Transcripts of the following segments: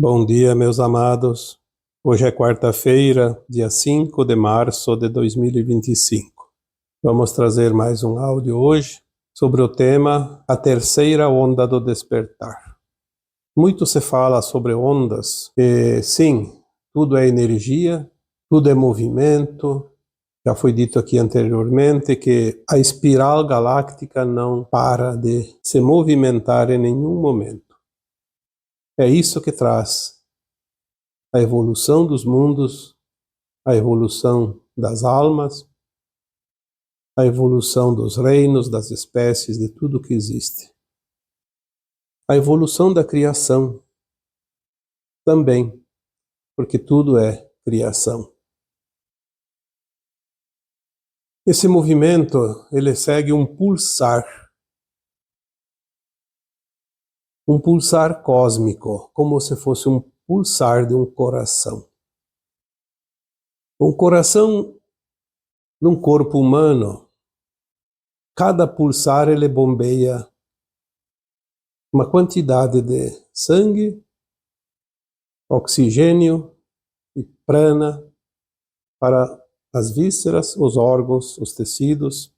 Bom dia, meus amados. Hoje é quarta-feira, dia 5 de março de 2025. Vamos trazer mais um áudio hoje sobre o tema A Terceira Onda do Despertar. Muito se fala sobre ondas, e sim, tudo é energia, tudo é movimento. Já foi dito aqui anteriormente que a espiral galáctica não para de se movimentar em nenhum momento. É isso que traz a evolução dos mundos, a evolução das almas, a evolução dos reinos, das espécies, de tudo que existe. A evolução da criação também, porque tudo é criação. Esse movimento, ele segue um pulsar cósmico, como se fosse um pulsar de um coração. Um coração num corpo humano, cada pulsar ele bombeia uma quantidade de sangue, oxigênio e prana para as vísceras, os órgãos, os tecidos,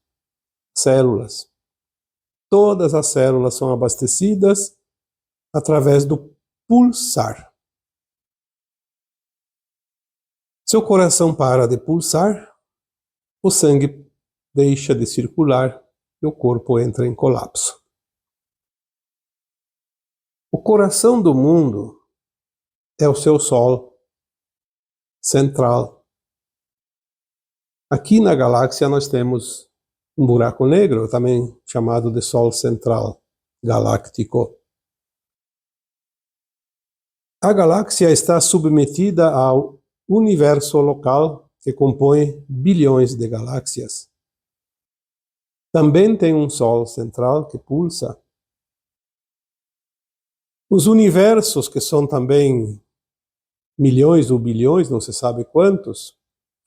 células. Todas as células são abastecidas através do pulsar. Se o coração para de pulsar, o sangue deixa de circular e o corpo entra em colapso. O coração do mundo é o seu Sol central. Aqui na galáxia nós temos um buraco negro, também chamado de Sol central galáctico. A galáxia está submetida ao universo local que compõe bilhões de galáxias. Também tem um Sol central que pulsa. Os universos, que são também milhões ou bilhões, não se sabe quantos,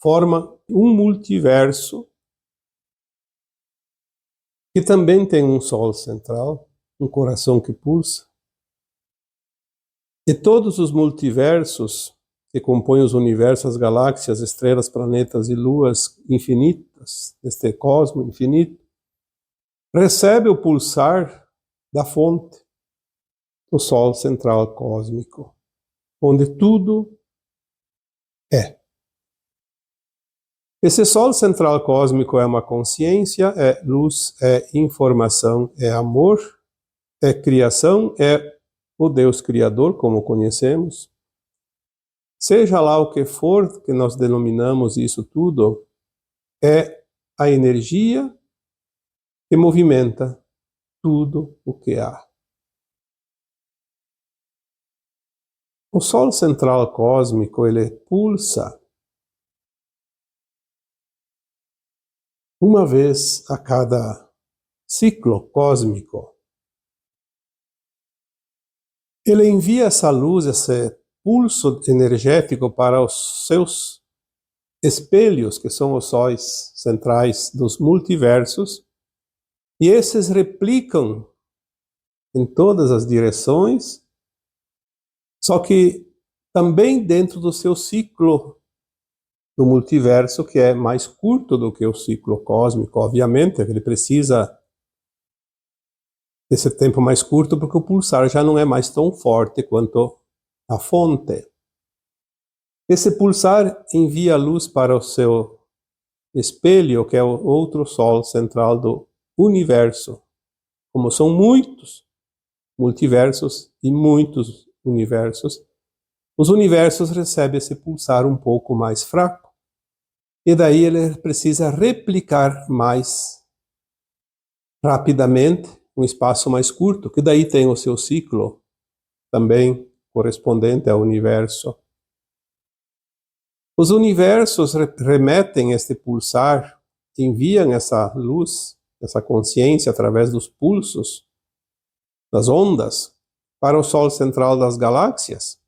formam um multiverso que também tem um Sol central, um coração que pulsa. E todos os multiversos que compõem os universos, as galáxias, estrelas, planetas e luas infinitas, deste cosmo infinito, recebem o pulsar da fonte, do Sol central cósmico, onde tudo é. Esse Sol central cósmico é uma consciência, é luz, é informação, é amor, é criação, é o Deus Criador, como conhecemos. Seja lá o que for que nós denominamos isso tudo, é a energia que movimenta tudo o que há. O Sol central cósmico, ele pulsa uma vez a cada ciclo cósmico. Ele envia essa luz, esse pulso energético para os seus espelhos, que são os sóis centrais dos multiversos, e esses replicam em todas as direções, só que também dentro do seu ciclo do multiverso, que é mais curto do que o ciclo cósmico, obviamente, ele precisa desse tempo mais curto, porque o pulsar já não é mais tão forte quanto a fonte. Esse pulsar envia luz para o seu espelho, que é o outro Sol central do universo. Como são muitos multiversos e muitos universos, os universos recebem esse pulsar um pouco mais fraco, e daí ele precisa replicar mais rapidamente, um espaço mais curto, que daí tem o seu ciclo também correspondente ao universo. Os universos remetem este pulsar, enviam essa luz, essa consciência através dos pulsos, das ondas, para o Sol central das galáxias,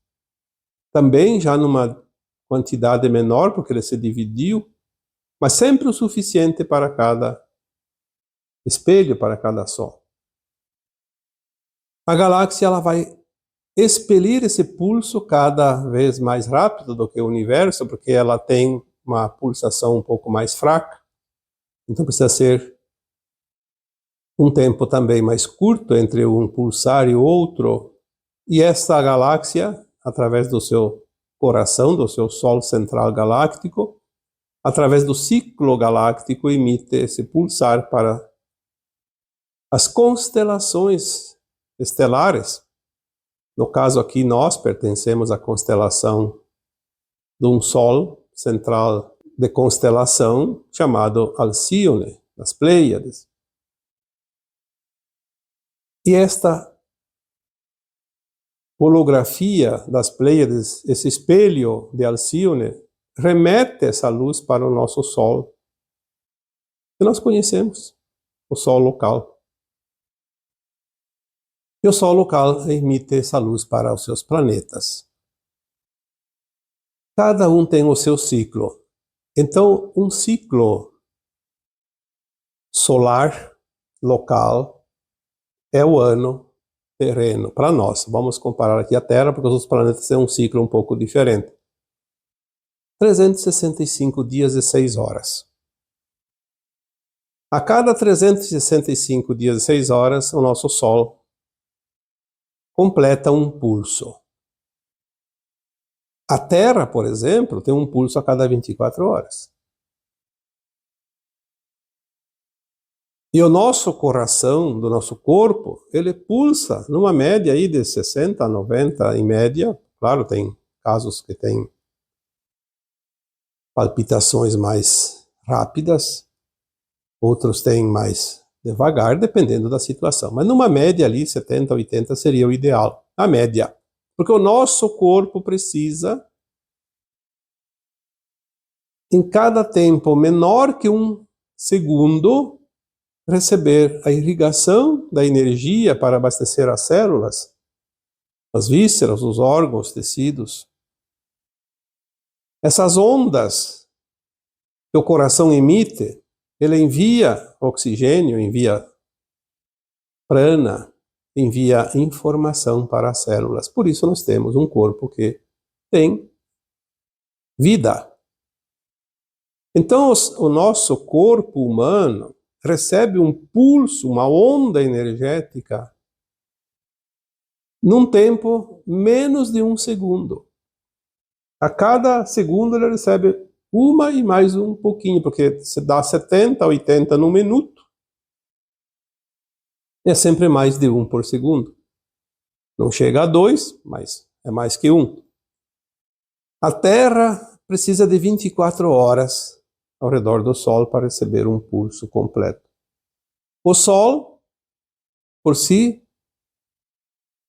também já numa quantidade menor, porque ele se dividiu, mas sempre o suficiente para cada espelho, para cada Sol. A galáxia ela vai expelir esse pulso cada vez mais rápido do que o universo, porque ela tem uma pulsação um pouco mais fraca. Então precisa ser um tempo também mais curto entre um pulsar e o outro. E esta galáxia, através do seu coração, do seu Sol central galáctico, através do ciclo galáctico, emite esse pulsar para as constelações estelares. No caso aqui, nós pertencemos à constelação de um Sol central de constelação chamado Alcíone, das Pleiades. E esta holografia das Pleiades, esse espelho de Alcíone, remete essa luz para o nosso Sol, que nós conhecemos, o Sol local. E o Sol local emite essa luz para os seus planetas. Cada um tem o seu ciclo. Então, um ciclo solar local é o ano terreno para nós. Vamos comparar aqui a Terra, porque os outros planetas têm um ciclo um pouco diferente. 365 dias e 6 horas. A cada 365 dias e 6 horas, o nosso Sol completa um pulso. A Terra, por exemplo, tem um pulso a cada 24 horas. E o nosso coração, do nosso corpo, ele pulsa numa média aí de 60 a 90 em média. Claro, tem casos que tem palpitações mais rápidas, outros têm mais devagar, dependendo da situação. Mas numa média ali, 70, 80 seria o ideal, a média. Porque o nosso corpo precisa, em cada tempo menor que um segundo, receber a irrigação da energia para abastecer as células, as vísceras, os órgãos, os tecidos. Essas ondas que o coração emite, ele envia oxigênio, envia prana, envia informação para as células. Por isso nós temos um corpo que tem vida. Então o nosso corpo humano recebe um pulso, uma onda energética, num tempo menos de um segundo. A cada segundo ele recebe uma e mais um pouquinho, porque se dá 70, 80 no minuto, é sempre mais de um por segundo. Não chega a 2, mas é mais que um. A Terra precisa de 24 horas ao redor do Sol para receber um pulso completo. O Sol, por si,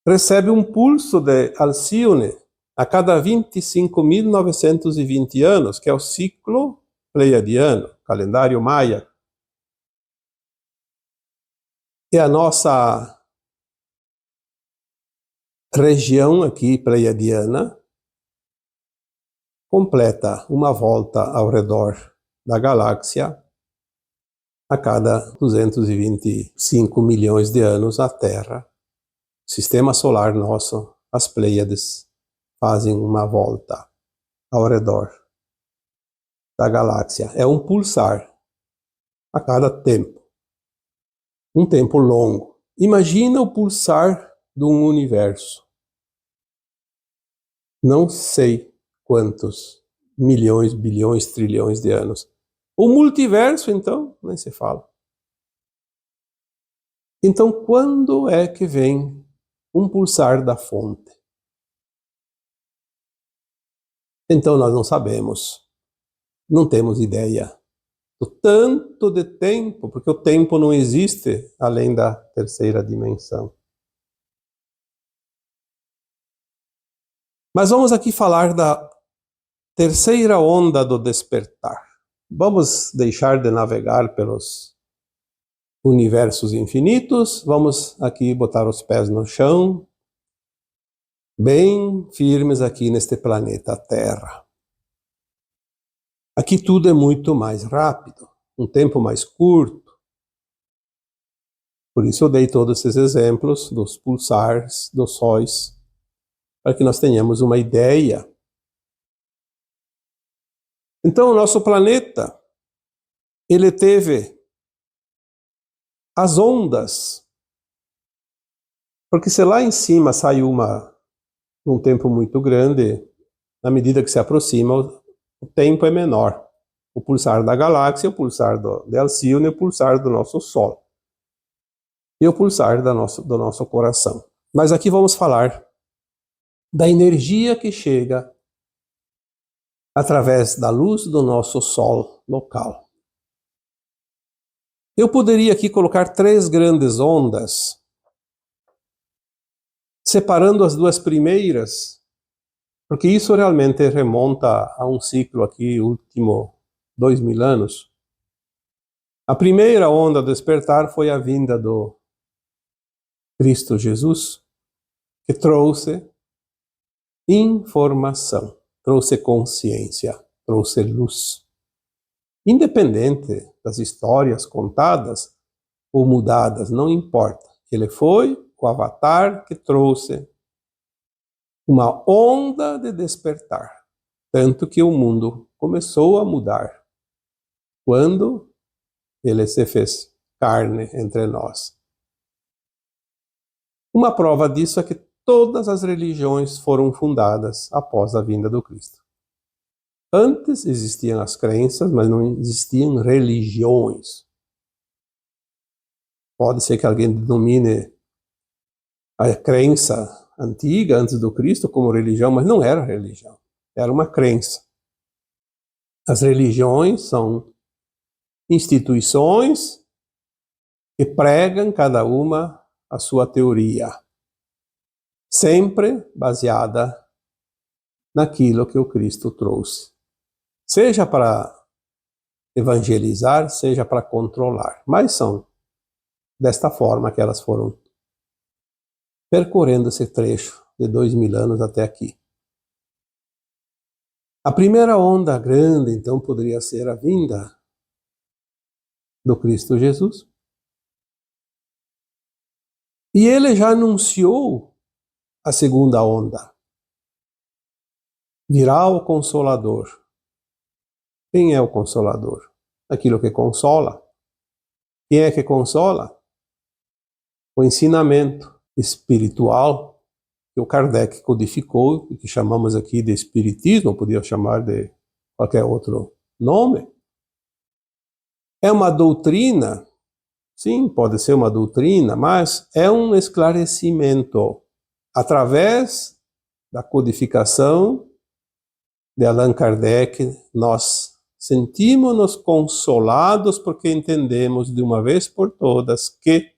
recebe um pulso de Alcíone a cada 25.920 anos, que é o ciclo pleiadiano, calendário maia. E a nossa região aqui pleiadiana completa uma volta ao redor da galáxia a cada 225 milhões de anos. A Terra, o sistema solar nosso, as Pleiades, fazem uma volta ao redor da galáxia. É um pulsar a cada tempo. Um tempo longo. Imagina o pulsar de um universo. Não sei quantos milhões, bilhões, trilhões de anos. O multiverso, então, nem se fala. Então, quando é que vem um pulsar da fonte? Então, nós não sabemos. Não temos ideia do tanto de tempo, porque o tempo não existe além da terceira dimensão. Mas vamos aqui falar da terceira onda do despertar. Vamos deixar de navegar pelos universos infinitos, vamos aqui botar os pés no chão, bem firmes aqui neste planeta Terra. Aqui tudo é muito mais rápido, um tempo mais curto. Por isso eu dei todos esses exemplos dos pulsares, dos sóis, para que nós tenhamos uma ideia. Então, o nosso planeta, ele teve as ondas, porque se lá em cima sai um tempo muito grande, na medida que se aproxima, o tempo é menor. O pulsar da galáxia, o pulsar de Alcíone, o pulsar do nosso Sol. E o pulsar do nosso coração. Mas aqui vamos falar da energia que chega através da luz do nosso Sol local. Eu poderia aqui colocar 3 grandes ondas, separando as 2 primeiras, porque isso realmente remonta a um ciclo aqui, último 2000 anos. A primeira onda do despertar foi a vinda do Cristo Jesus, que trouxe informação, trouxe consciência, trouxe luz. Independente das histórias contadas ou mudadas, não importa. Ele foi o avatar que trouxe uma onda de despertar. Tanto que o mundo começou a mudar quando ele se fez carne entre nós. Uma prova disso é que todas as religiões foram fundadas após a vinda do Cristo. Antes existiam as crenças, mas não existiam religiões. Pode ser que alguém denomine a crença antiga, antes do Cristo, como religião, mas não era religião. Era uma crença. As religiões são instituições que pregam cada uma a sua teoria, sempre baseada naquilo que o Cristo trouxe. Seja para evangelizar, seja para controlar. Mas são desta forma que elas foram percorrendo esse trecho de 2000 anos até aqui. A primeira onda grande, então, poderia ser a vinda do Cristo Jesus. E ele já anunciou a segunda onda. Virá o Consolador. Quem é o Consolador? Aquilo que consola. Quem é que consola? O ensinamento espiritual que o Kardec codificou, e que chamamos aqui de Espiritismo, podia chamar de qualquer outro nome. É uma doutrina, sim, pode ser uma doutrina, mas é um esclarecimento através da codificação de Allan Kardec. Nós sentimos-nos consolados porque entendemos de uma vez por todas que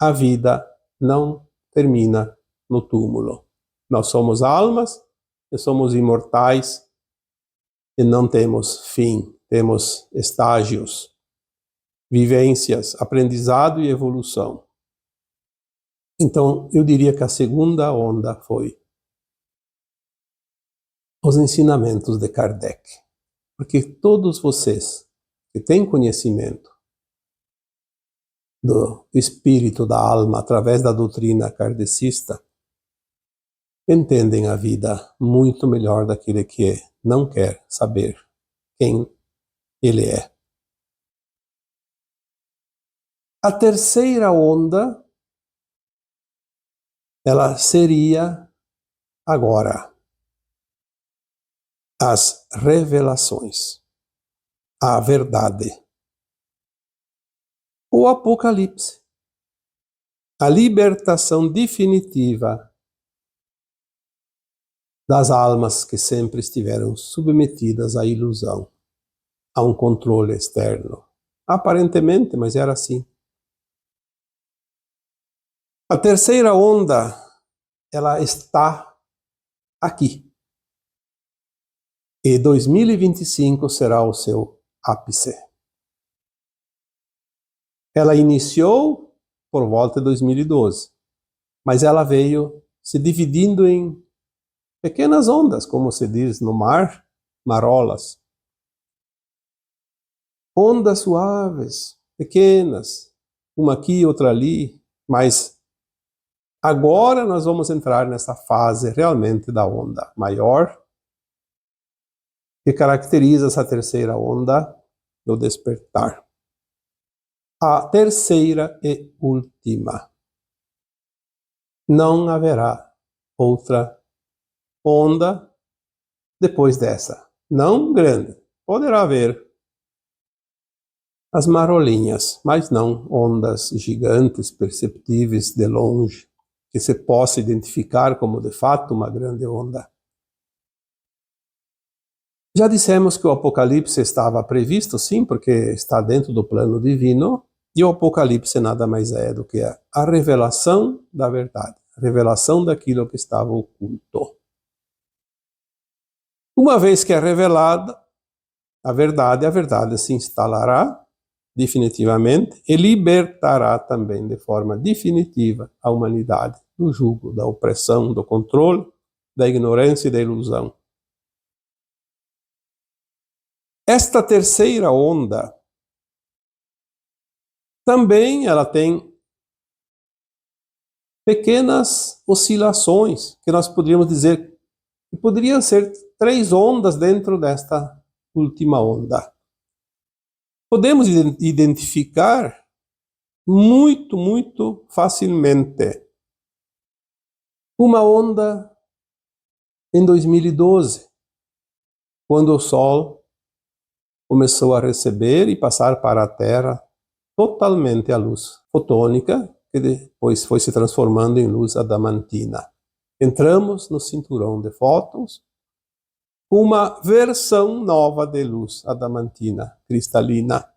a vida não termina no túmulo. Nós somos almas e somos imortais e não temos fim, temos estágios, vivências, aprendizado e evolução. Então, eu diria que a segunda onda foi os ensinamentos de Kardec. Porque todos vocês que têm conhecimento do espírito da alma através da doutrina kardecista entendem a vida muito melhor daquele que não quer saber quem ele é. A terceira onda, ela seria agora as revelações, a verdade, o Apocalipse, a libertação definitiva das almas que sempre estiveram submetidas à ilusão, a um controle externo. Aparentemente, mas era assim. A terceira onda, ela está aqui. E 2025 será o seu ápice. Ela iniciou por volta de 2012, mas ela veio se dividindo em pequenas ondas, como se diz no mar, marolas. Ondas suaves, pequenas, uma aqui, outra ali, mas Agora nós vamos entrar nessa fase realmente da onda maior, que caracteriza essa terceira onda do despertar. A terceira e última. Não haverá outra onda depois dessa. Não grande. Poderá haver as marolinhas, mas não ondas gigantes perceptíveis de longe, que se possa identificar como de fato uma grande onda. Já dissemos que o Apocalipse estava previsto, sim, porque está dentro do plano divino, e o Apocalipse nada mais é do que a revelação da verdade, a revelação daquilo que estava oculto. Uma vez que é revelada a verdade se instalará definitivamente e libertará também de forma definitiva a humanidade do jugo, da opressão, do controle, da ignorância e da ilusão. Esta terceira onda também ela tem pequenas oscilações, que nós poderíamos dizer que poderiam ser 3 ondas dentro desta última onda. Podemos identificar muito facilmente uma onda em 2012, quando o Sol começou a receber e passar para a Terra totalmente a luz fotônica, que depois foi se transformando em luz adamantina. Entramos no cinturão de fótons, uma versão nova de luz adamantina, cristalina.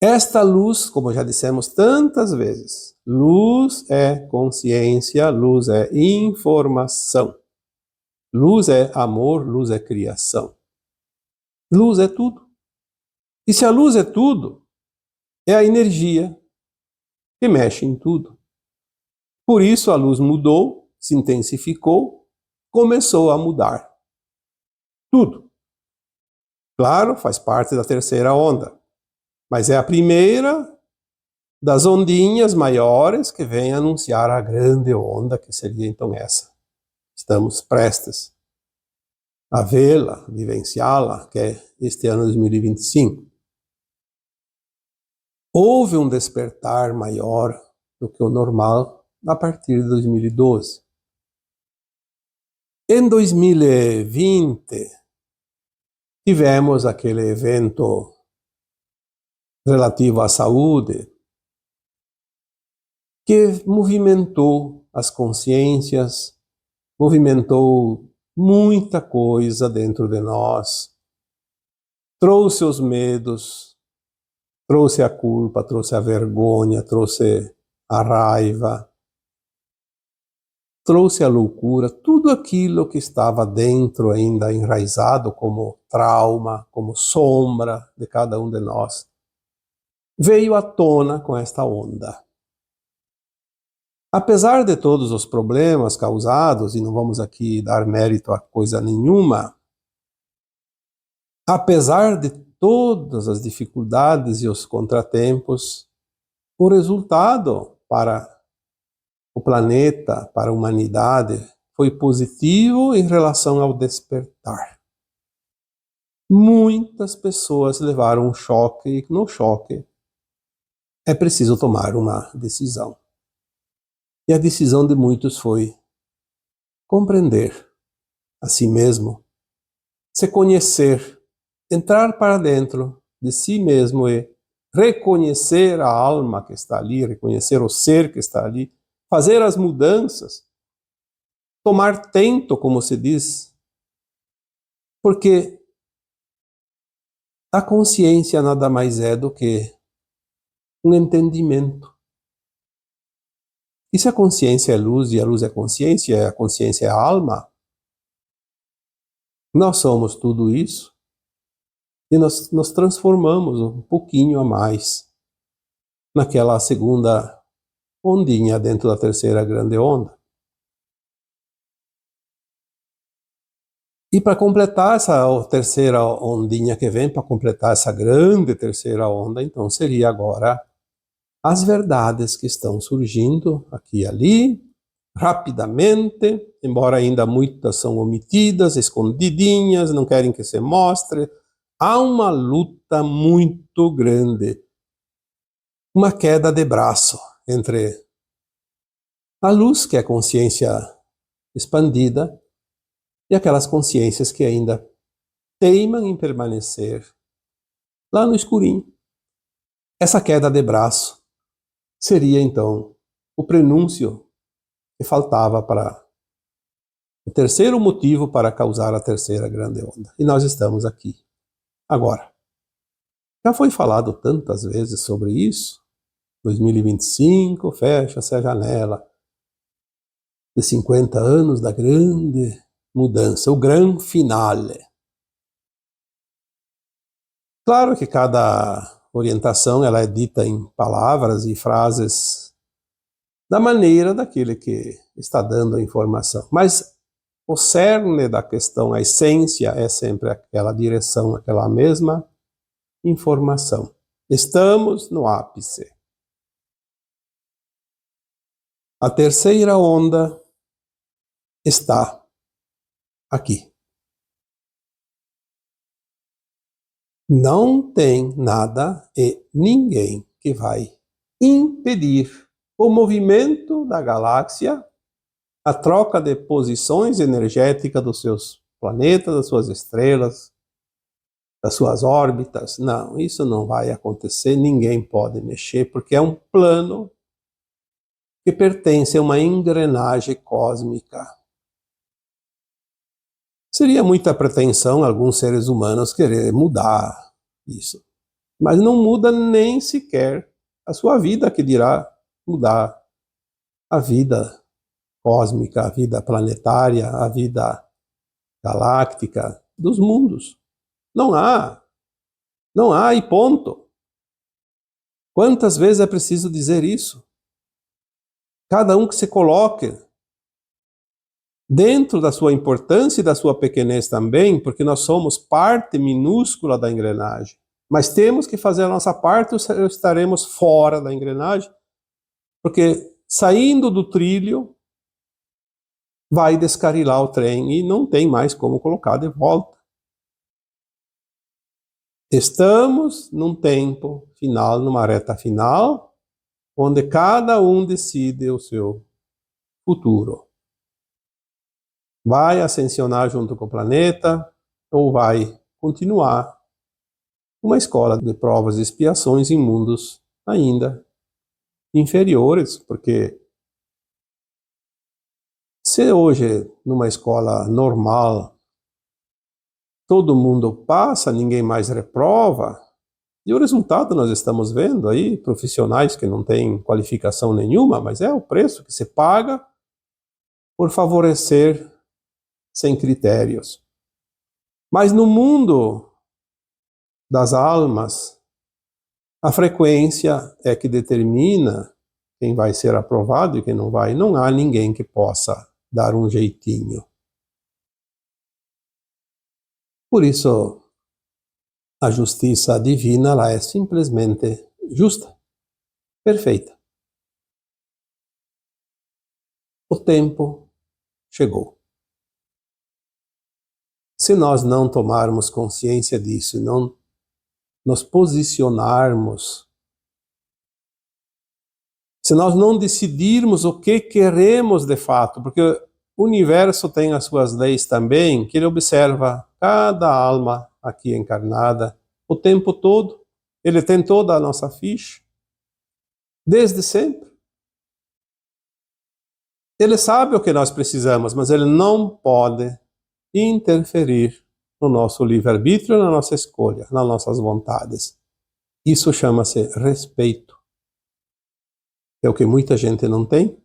Esta luz, como já dissemos tantas vezes, luz é consciência, luz é informação. Luz é amor, luz é criação. Luz é tudo. E se a luz é tudo, é a energia que mexe em tudo. Por isso a luz mudou, se intensificou, começou a mudar. Tudo. Claro, faz parte da terceira onda, mas é a primeira das ondinhas maiores que vem anunciar a grande onda, que seria então essa. Estamos prestes a vê-la, vivenciá-la, que é este ano 2025. Houve um despertar maior do que o normal a partir de 2012. Em 2020, tivemos aquele evento relativo à saúde que movimentou as consciências, movimentou muita coisa dentro de nós, trouxe os medos, trouxe a culpa, trouxe a vergonha, trouxe a raiva, trouxe a loucura, tudo aquilo que estava dentro ainda enraizado como trauma, como sombra de cada um de nós, veio à tona com esta onda. Apesar de todos os problemas causados, e não vamos aqui dar mérito a coisa nenhuma, apesar de todas as dificuldades e os contratempos, o resultado para o planeta, para a humanidade, foi positivo em relação ao despertar. Muitas pessoas levaram um choque, e no choque é preciso tomar uma decisão. E a decisão de muitos foi compreender a si mesmo, se conhecer, entrar para dentro de si mesmo e reconhecer a alma que está ali, reconhecer o ser que está ali, fazer as mudanças, tomar tento, como se diz, porque a consciência nada mais é do que um entendimento. E se a consciência é luz e a luz é consciência, e a consciência é a alma, nós somos tudo isso e nós nos transformamos um pouquinho a mais naquela segunda ondinha dentro da terceira grande onda. E para completar essa terceira ondinha que vem, para completar essa grande terceira onda, então seria agora as verdades que estão surgindo aqui e ali, rapidamente, embora ainda muitas são omitidas, escondidinhas, não querem que se mostre. Há uma luta muito grande, uma queda de braço entre a luz, que é a consciência expandida, e aquelas consciências que ainda teimam em permanecer lá no escurinho. Essa queda de braço seria, então, o prenúncio que faltava para o terceiro motivo para causar a terceira grande onda. E nós estamos aqui, agora. Já foi falado tantas vezes sobre isso. 2025, fecha-se a janela de 50 anos da grande mudança, o gran finale. Claro que cada orientação ela é dita em palavras e frases da maneira daquele que está dando a informação. Mas o cerne da questão, a essência, é sempre aquela direção, aquela mesma informação. Estamos no ápice. A terceira onda está aqui. Não tem nada e ninguém que vai impedir o movimento da galáxia, a troca de posições energéticas dos seus planetas, das suas estrelas, das suas órbitas. Não, isso não vai acontecer, ninguém pode mexer, porque é um plano que pertence a uma engrenagem cósmica. Seria muita pretensão alguns seres humanos querer mudar isso. Mas não muda nem sequer a sua vida, que dirá mudar a vida cósmica, a vida planetária, a vida galáctica dos mundos. Não há e ponto. Quantas vezes é preciso dizer isso? Cada um que se coloque dentro da sua importância e da sua pequenez também, porque nós somos parte minúscula da engrenagem. Mas temos que fazer a nossa parte ou estaremos fora da engrenagem, porque saindo do trilho vai descarrilar o trem e não tem mais como colocar de volta. Estamos num tempo final, numa reta final, onde cada um decide o seu futuro. Vai ascensionar junto com o planeta ou vai continuar uma escola de provas e expiações em mundos ainda inferiores, porque se hoje numa escola normal todo mundo passa, ninguém mais reprova, e o resultado nós estamos vendo aí, profissionais que não têm qualificação nenhuma, mas é o preço que se paga por favorecer sem critérios. Mas no mundo das almas, a frequência é que determina quem vai ser aprovado e quem não vai. Não há ninguém que possa dar um jeitinho. Por isso, a justiça divina ela é simplesmente justa, perfeita. O tempo chegou. Se nós não tomarmos consciência disso, não nos posicionarmos, se nós não decidirmos o que queremos de fato, porque o universo tem as suas leis também, que ele observa cada alma aqui encarnada o tempo todo, ele tem toda a nossa ficha, desde sempre. Ele sabe o que nós precisamos, mas ele não pode interferir no nosso livre-arbítrio, na nossa escolha, nas nossas vontades. Isso chama-se respeito. É o que muita gente não tem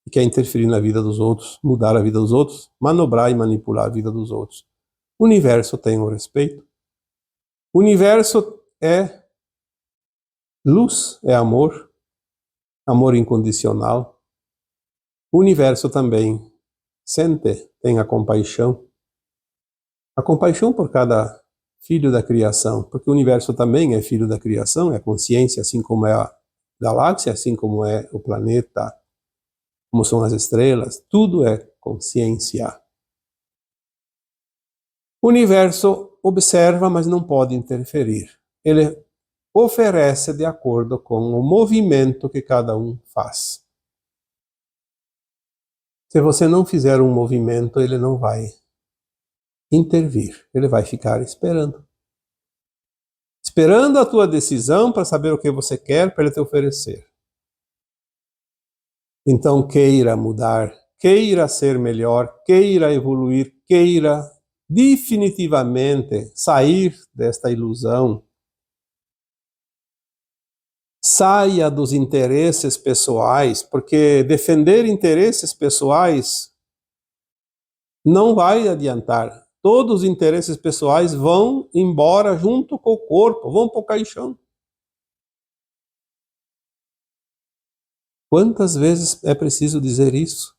e quer interferir na vida dos outros, mudar a vida dos outros, manobrar e manipular a vida dos outros. O universo tem o respeito. O universo é luz, é amor, amor incondicional. O universo também sente, tem a compaixão por cada filho da criação, porque o universo também é filho da criação, é consciência, assim como é a galáxia, assim como é o planeta, como são as estrelas, tudo é consciência. O universo observa, mas não pode interferir. Ele oferece de acordo com o movimento que cada um faz. Se você não fizer um movimento, ele não vai intervir. Ele vai ficar esperando. Esperando a tua decisão para saber o que você quer para ele te oferecer. Então queira mudar, queira ser melhor, queira evoluir, queira definitivamente sair desta ilusão. Saia dos interesses pessoais, porque defender interesses pessoais não vai adiantar. Todos os interesses pessoais vão embora junto com o corpo, vão para o caixão. Quantas vezes é preciso dizer isso?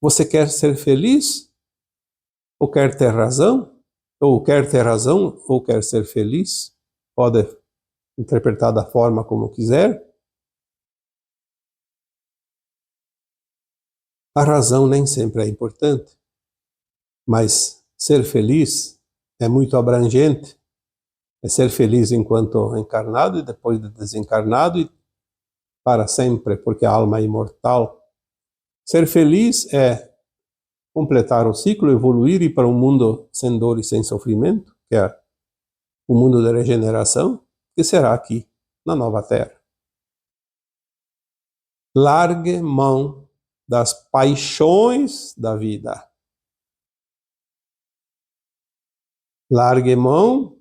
Você quer ser feliz? Ou quer ter razão? Ou quer ter razão ou quer ser feliz? Pode interpretar da forma como quiser. A razão nem sempre é importante, mas ser feliz é muito abrangente. É ser feliz enquanto encarnado e depois de desencarnado e para sempre, porque a alma é imortal. Ser feliz é completar o ciclo, evoluir e ir para um mundo sem dor e sem sofrimento, que é o mundo da regeneração, que será aqui, na nova Terra. Largue mão das paixões da vida. Largue mão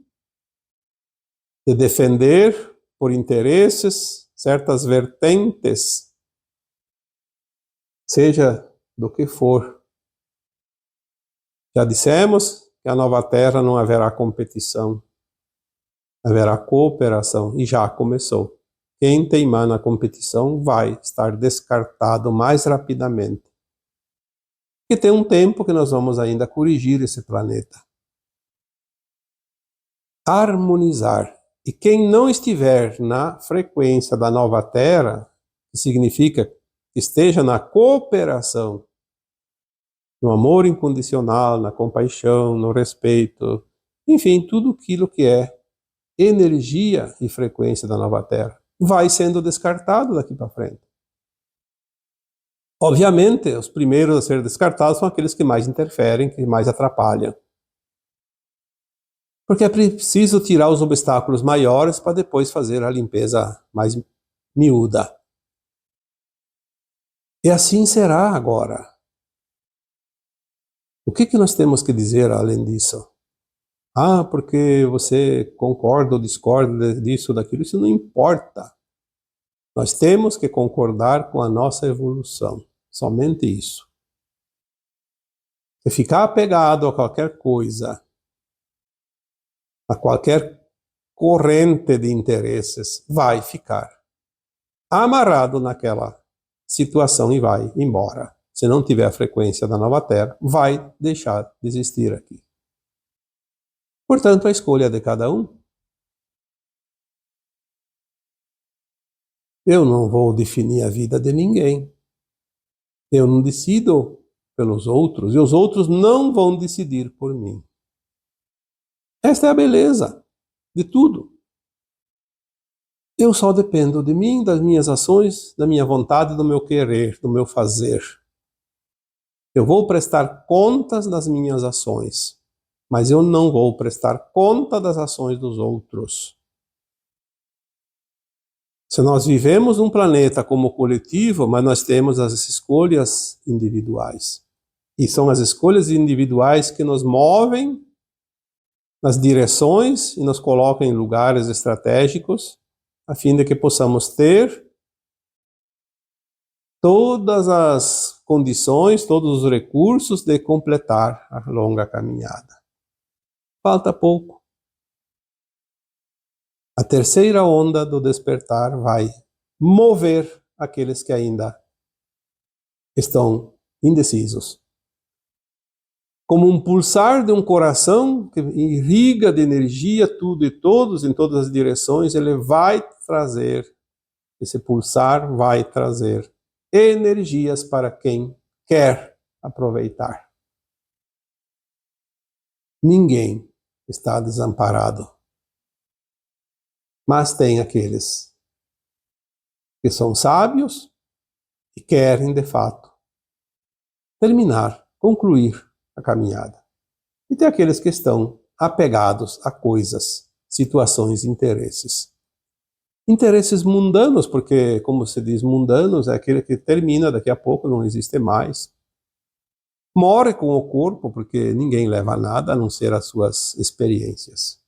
de defender por interesses certas vertentes, seja do que for. Já dissemos que a nova Terra não haverá competição, haverá cooperação, e já começou. Quem teimar na competição vai estar descartado mais rapidamente. E tem um tempo que nós vamos ainda corrigir esse planeta. Harmonizar. E quem não estiver na frequência da nova Terra, que significa que esteja na cooperação, no amor incondicional, na compaixão, no respeito, enfim, tudo aquilo que é energia e frequência da nova Terra, vai sendo descartado daqui para frente. Obviamente, os primeiros a ser descartados são aqueles que mais interferem, que mais atrapalham. Porque é preciso tirar os obstáculos maiores para depois fazer a limpeza mais miúda. E assim será agora. O que nós temos que dizer além disso? Ah, porque você concorda ou discorda disso ou daquilo, isso não importa. Nós temos que concordar com a nossa evolução, somente isso. Se ficar apegado a qualquer coisa, a qualquer corrente de interesses, vai ficar amarrado naquela situação e vai embora. Se não tiver a frequência da nova Terra, vai deixar de existir aqui. Portanto, a escolha é de cada um. Eu não vou definir a vida de ninguém. Eu não decido pelos outros, e os outros não vão decidir por mim. Esta é a beleza de tudo. Eu só dependo de mim, das minhas ações, da minha vontade, do meu querer, do meu fazer. Eu vou prestar contas das minhas ações, mas eu não vou prestar conta das ações dos outros. Se nós vivemos num planeta como coletivo, mas nós temos as escolhas individuais. E são as escolhas individuais que nos movem nas direções e nos colocam em lugares estratégicos, a fim de que possamos ter todas as condições, todos os recursos de completar a longa caminhada. Falta pouco. A terceira onda do despertar vai mover aqueles que ainda estão indecisos. Como um pulsar de um coração que irriga de energia tudo e todos, em todas as direções, ele vai trazer esse pulsar vai trazer energias para quem quer aproveitar. Ninguém está desamparado, mas tem aqueles que são sábios e querem, de fato, terminar, concluir a caminhada. E tem aqueles que estão apegados a coisas, situações, interesses. Interesses mundanos, porque, como se diz, mundanos é aquele que termina daqui a pouco, não existe mais. Morre com o corpo, porque ninguém leva nada a não ser as suas experiências.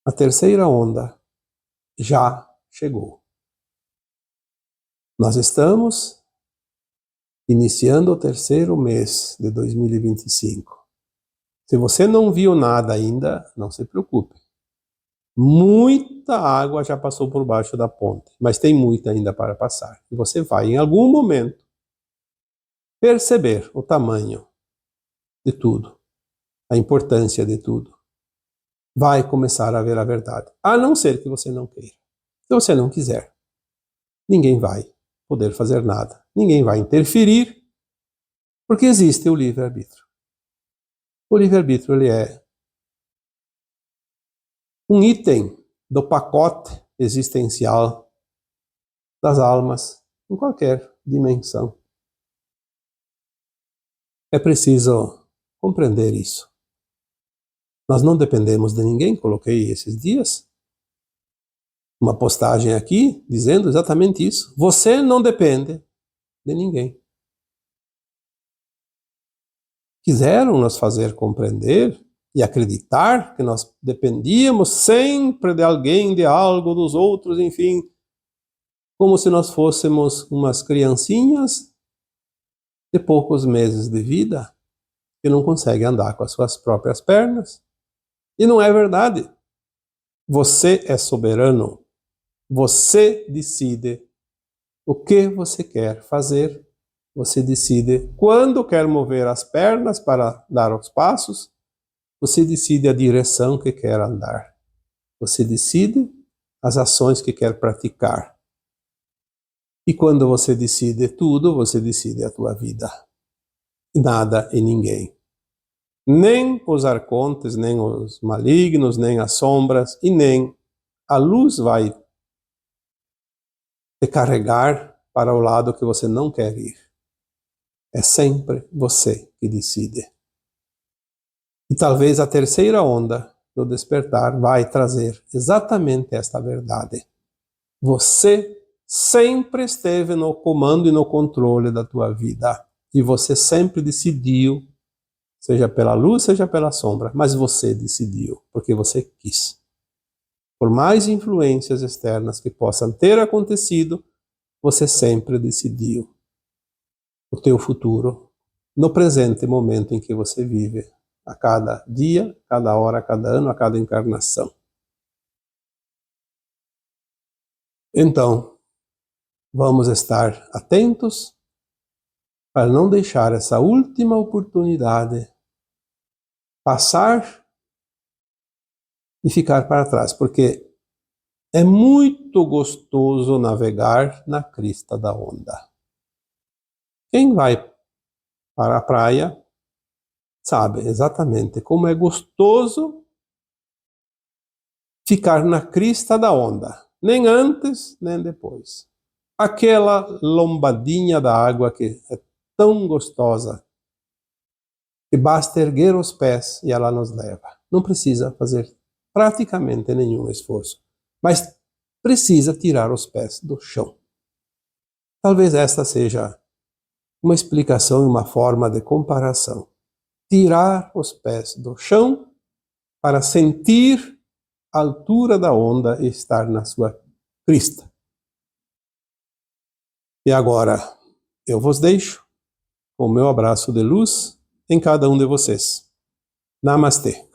A terceira onda já chegou. Nós estamos iniciando o terceiro mês de 2025. Se você não viu nada ainda, não se preocupe. Muita água já passou por baixo da ponte, mas tem muita ainda para passar. E você vai, em algum momento, perceber o tamanho de tudo, a importância de tudo. Vai começar a ver a verdade, a não ser que você não queira. Se você não quiser, ninguém vai poder fazer nada, ninguém vai interferir, porque existe o livre-arbítrio. O livre-arbítrio, ele é um item do pacote existencial das almas em qualquer dimensão. É preciso compreender isso. Nós não dependemos de ninguém. Coloquei esses dias uma postagem aqui dizendo exatamente isso. Você não depende de ninguém. Quiseram nos fazer compreender e acreditar que nós dependíamos sempre de alguém, de algo, dos outros, enfim, como se nós fôssemos umas criancinhas de poucos meses de vida que não conseguem andar com as suas próprias pernas. E não é verdade. Você é soberano. Você decide o que você quer fazer. Você decide quando quer mover as pernas para dar os passos. Você decide a direção que quer andar. Você decide as ações que quer praticar. E quando você decide tudo, você decide a tua vida. Nada e ninguém. Nem os arcontes, nem os malignos, nem as sombras, e nem a luz vai te carregar para o lado que você não quer ir. É sempre você que decide. E talvez a terceira onda do despertar vai trazer exatamente esta verdade. Você sempre esteve no comando e no controle da tua vida. E você sempre decidiu, seja pela luz, seja pela sombra, mas você decidiu, porque você quis. Por mais influências externas que possam ter acontecido, você sempre decidiu o teu futuro no presente momento em que você vive, a cada dia, cada hora, cada ano, a cada encarnação. Então, vamos estar atentos para não deixar essa última oportunidade passar e ficar para trás, porque é muito gostoso navegar na crista da onda. Quem vai para a praia sabe exatamente como é gostoso ficar na crista da onda, nem antes, nem depois. Aquela lombadinha da água que é tão gostosa, que basta erguer os pés e ela nos leva. Não precisa fazer praticamente nenhum esforço, mas precisa tirar os pés do chão. Talvez esta seja uma explicação e uma forma de comparação. Tirar os pés do chão para sentir a altura da onda e estar na sua crista. E agora eu vos deixo com o meu abraço de luz em cada um de vocês. Namastê.